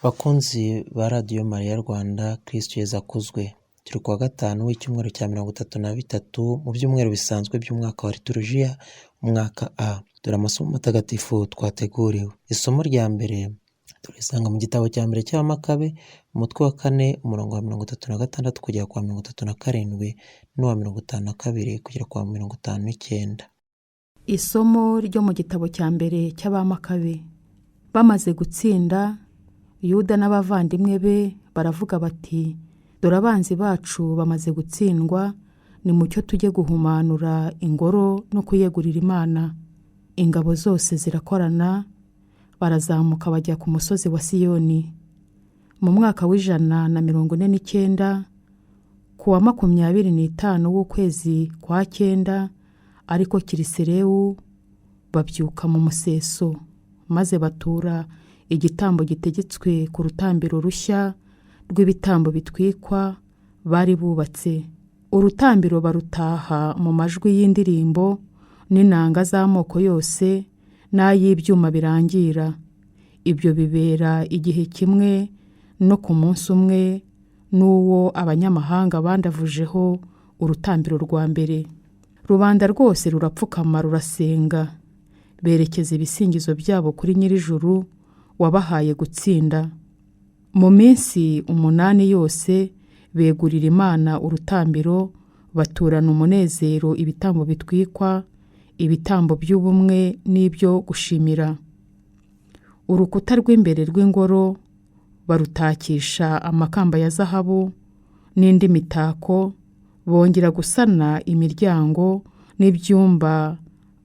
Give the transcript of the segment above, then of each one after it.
Bakunzi ba radiyo Mariya Rwanda, Kristo Yezu akuzwe. Turi kuwa gatanu w'icyumweru cya 33 mu byumweru bisanzwe by'umwaka wa liturujia, umwaka A. Dore amasomo matagatifu twateguriwe. Isomo rya mbere turisanga mu gitabo cya mbere cy'Abamakabe, umutwe wa 4, umurongo wa 36 kugera kwa 37 n'uwa 52 kugera kwa 59. Isomo ryo mu gitabo cya mbere cy'Abamakabe. Bamaze gutsinda, Yuda n'abavandimwe be baravuga bati, dore abanzi bacu bamaze gutsindwa, nimucyo tujye guhumanura ingoro no kuyegurira Imana. Ingabo zose zirakorana, barazamuka bajya ku musozi wa Siyoni. Mu mwaka w'149, ku wa 25 w'ukwezi kwa 9, ariko Kiriserewu, babyuka mu museso, maze batura igitambo gitegetswe ku rutambiro rushya rw'ibitambo bitwikwa bari bubatse. Urutambiro barutaha mu majwi y'indirimbo n'inanga z'amoko yose n'ay'ibyuma birangira. Ibyo bibera igihe kimwe no ku munsi umwe n'uwo abanyamahanga bandavujeho urutambiro rwa mbere. Rubanda rwose rurapfukama rurasenga, berekeza ibisingizo byabo kuri Nyir'ijuru wabahaye gutsinda. Mu minsi 8 yose begurira Imana urutambiro, baturana umunezero ibitambo bitwikwa, ibitambo by'ubumwe n'ibyo gushimira. Urukuta rw'imbere rw'ingoro barutakisha amakamba ya zahabu n'indi mitako, bongera gusana imiryango n'ibyumba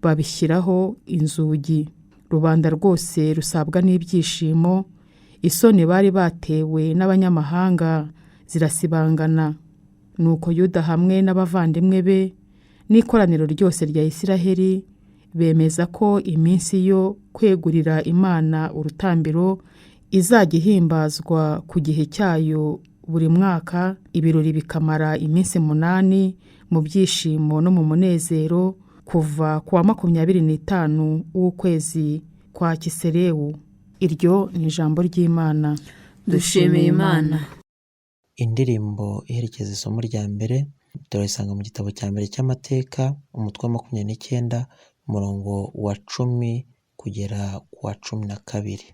babishyiraho inzugi. Rubanda rwose rusabwa n'ibyishimo, isoni bari batewe n'abanyamahanga zirasibangana. Nuko Yuda hamwe n'abavandimwe be n'ikoraniro ryose rya Isiraheli bemeza ko iminsi yo kwegurira Imana urutambiro izajya ihimbazwa ku gihe cyayo buri mwaka. Ibirori bikamara iminsi 8 mu byishimo no mu munezero, kuva ku wa 25 w'ukwezi kwa Kiriserewu. Iryo ni ijambo ry'Imana. Dushimiye Imana. Indirimbo iherekeza isomo rya mbere turayisanga mu gitabo cya mbere cy'Amateka, umutwe wa 29, umurongo wa 10 kugera ku wa 12.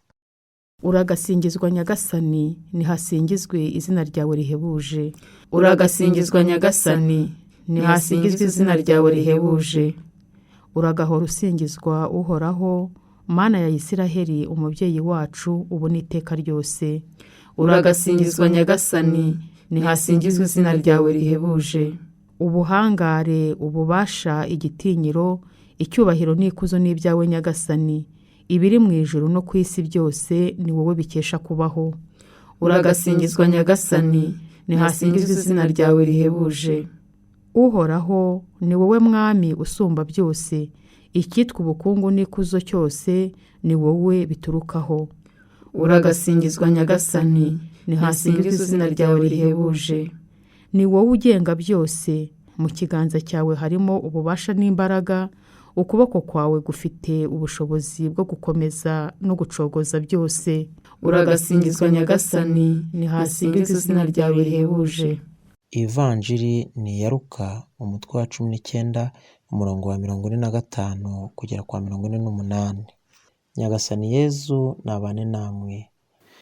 Uragasingizwa Nyagasani, nihasingizwe izina ryawe rihebuje. Uragasingizwa Nyagasani, nihasingizwe izina ryawe rihebuje. Uragahora usingizwa Uhoraho, Mana ya Isiraheli, umubyeyi wacu, ubu n'iteka ryose. Uragasingizwa Nyagasani, nihasingizwe izina ryawe rihebuje. Ubuhangare, ububasha, igitinyiro, icyubahiro n'ikuzo n'ibyawe Nyagasani. Ibiri mu ijuru no ku isi byose ni wowe bikesha kubaho. Uragasingizwa Nyagasani, nihasingizwe izina ryawe rihebuje. Uhoraho, ni wowe mwami usumba byose, icyitwa ubukungu n'ikuzo cyose ni wowe biturukaho. Uragasingizwa Nyagasani, nihasingizwe izina ryawe rihebuje. Ni wowe ugenga byose, mu kiganza cyawe harimo ububasha n'imbaraga, ukuboko kwawe gufite ubushobozi bwo gukomeza no gucogoza byose. Uragasingizwa Nyagasani, nihasingizwe izina ryawe rihebuje. Ivanjiri ni iya Luka, umutwe wa 19, umurongo wa 45 kugera kwa 48. Nyagasani Yezu nabane namwe.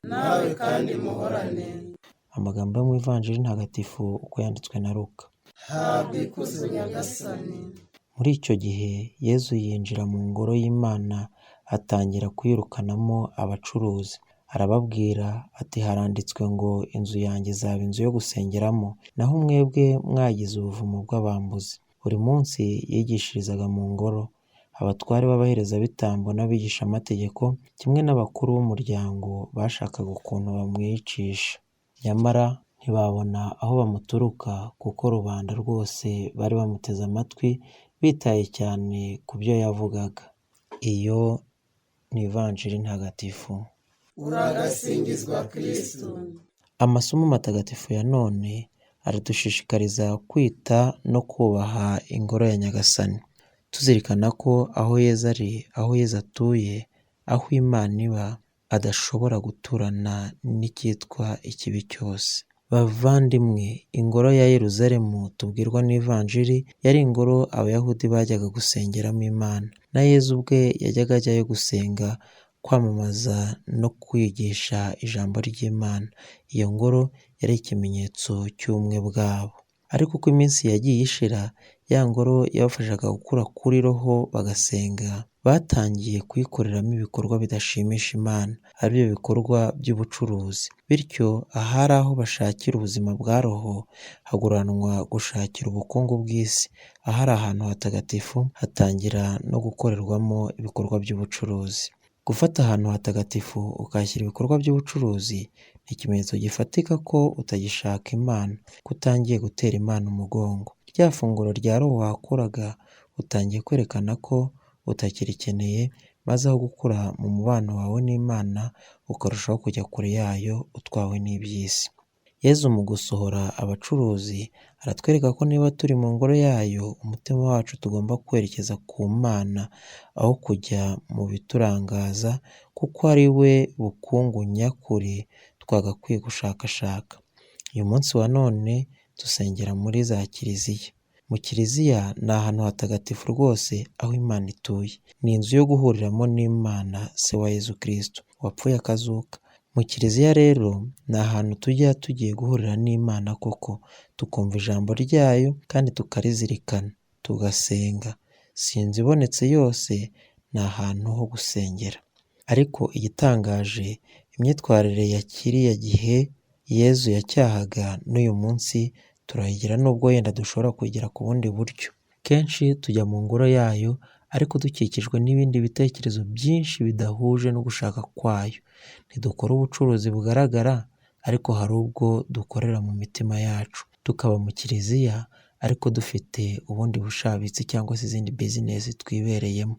Nawe kandi muhorane. Amagambo yo mu Ivanjiri ntagatifu uko yanditswe na Luka. Habwa ikuzo Nyagasani. Muri icyo gihe Yezu yinjira mu ngoro y'Imana, atangira kuyirukanamo abacuruzi. Arababwira ati, haranditswe ngo inzu yanjye izaba inzu yo gusengeramo, naho mwebwe mwagize ubuvumo bw'abambuzi. Buri munsi yigishirizaga mu ngoro. Abatware b'abaherezabitambo n'abigisha amategeko, kimwe n'abakuru b'umuryango, bashakaga ukuntu bamwicisha. Nyamara ntibabona aho bamuturuka, kuko rubanda rwose bari bamuteze amatwi, bitaye cyane ku byo yavugaga. Iyo ni Ivanjiri ntagatifu. Uragasingizwa Kristo. Amasomo matagatifu ya none aradushishikariza kwita no kubaha ingoro ya Nyagasani, tuzirikana ko aho Yezu ari, aho Yezu atuye, aho Imana iba, adashobora guturana n'icyitwa ikibi cyose. Bavandimwe, ingoro ya Yeruzalemu tubwirwa n'ivanjiri yari ingoro Abayahudi bajyaga gusengeramo Imana, na Yezu ubwe yajyaga ajyayo gusenga, kwamamaza no kwigisha ijambo ry'Imana. Iyo ngoro yari ikimenyetso cy'ubumwe bwabo. Ariko uko iminsi yagiye ishira, ya ngoro yabafashaga gukura kuri roho bagasenga, batangiye kuyikoreramo ibikorwa bidashimisha Imana, aribyo bikorwa by'ubucuruzi. Bityo ahari aho bashakira ubuzima bwa roho haguranwa gushakira ubukungu bw'isi. Ahari ahantu hatagatifu hatangira no gukorerwamo ibikorwa by'ubucuruzi. Gufata ahantu hatagatifu ukahashyira ibikorwa by'ubucuruzi ni ikimenyetso gifatika ko utagishaka Imana, ko utangiye gutera Imana umugongo. Rya funguro rya roho wakuraga utangiye kwerekana ko utakirikeneye, maze aho gukura mu mubano wawe n'Imana ukarushaho kujya kure yayo utwawe n'iby'isi. Yezu mu gusohora abacuruzi aratwereka ko niba turi mu ngoro yayo, umutima wacu tugomba kwerekeza ku Mana aho kujya mu biturangaza, kuko ari we bukungu nyakuri twagakwiye gushakashaka. Uyu munsi wa none dusengera muri za kiliziya. Mu kiliziya ni ahantu hatagatifu rwose aho Imana ituye. Ni inzu yo guhuriramo n'Imana Se wa Yezu Kristo wapfuye akazuka. Mu kiliziya rero ni ahantu tujya tugiye guhurira n'Imana koko, tukumva ijambo ryayo kandi tukarizirikana, tugasenga. Si inzu ibonetse yose, ni ahantu ho gusengera. Ariko igitangaje, imyitwarire ya kiriya gihe Yezu yacyahaga n'uyu munsi turayigira, nubwo yenda dushobora kuyigira ku bundi buryo. Kenshi tujya mu ngoro yayo ariko dukikijwe n'ibindi bitekerezo byinshi bidahuje no gushaka kwayo. Ntidukora ubucuruzi bugaragara, ariko hari ubwo dukorera mu mitima yacu. Tukaba mu kiliziya ariko dufite ubundi bushabitsi cyangwa se izindi bizinesi twibereyemo.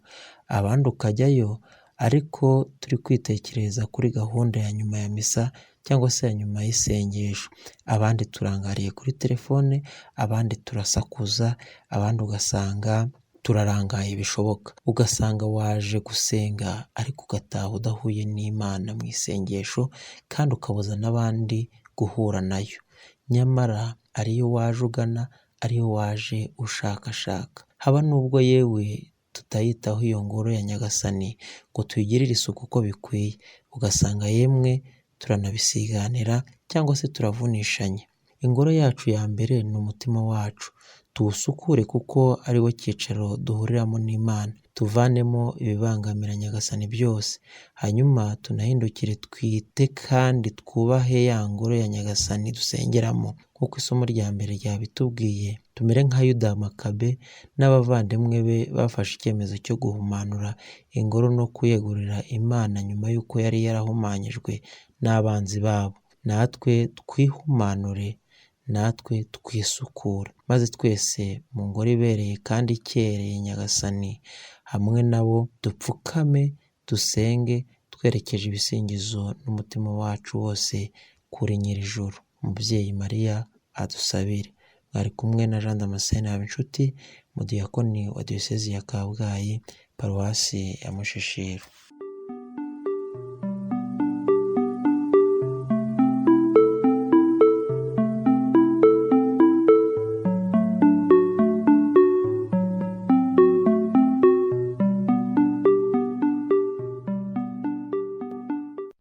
Abandi ukajyayo ariko turi kwitekereza kuri gahunda ya nyuma ya misa cyangwa se ya nyuma y'isengesho. Abandi turangariye kuri telefone, abandi turasakuza, abandi ugasanga turarangaye bishoboka. Ugasanga waje gusenga ariko ugataha udahuye n'Imana mu isengesho, kandi ukabuza n'abandi guhura nayo. Nyamara ariyo waje ugana, ariyo waje ushakashaka. Haba n'ubwo yewe tutayitaho iyo ngoro ya Nyagasani ngo tuyigirire isuku uko bikwiye, ugasanga yemwe turanabisiganira cyangwa se turavunishanya. Ingoro yacu ya mbere ni umutima wacu. Tuwusukure kuko ari wo cyicaro duhuriramo n'Imana. Tuvanemo ibibangamira Nyagasani byose. Hanyuma tunahindukire twite kandi twubahe ya ngoro ya Nyagasani dusengeramo. Nk'uko isomo rya mbere ryabitubwiye, tumere nka Yuda Makabe n'abavandimwe be bafashe icyemezo cyo guhumanura ingoro no kuyegurira Imana nyuma y'uko yari yarahumanyijwe n'abanzi babo. Natwe twihumanure, natwe twisukura, maze twese mu ngoro ibereye kandi ikereye Nyagasani hamwe nabo dupfukame dusenge, twerekeje ibisingizo n'umutima wacu wose kuri Nyir'ijuru. Umubyeyi Mariya adusabire. Mwari kumwe na Jean Damascene Habinshuti, umudiyakoni wa Diyosezi ya Kabgayi, Paruwasi ya Mushishiro.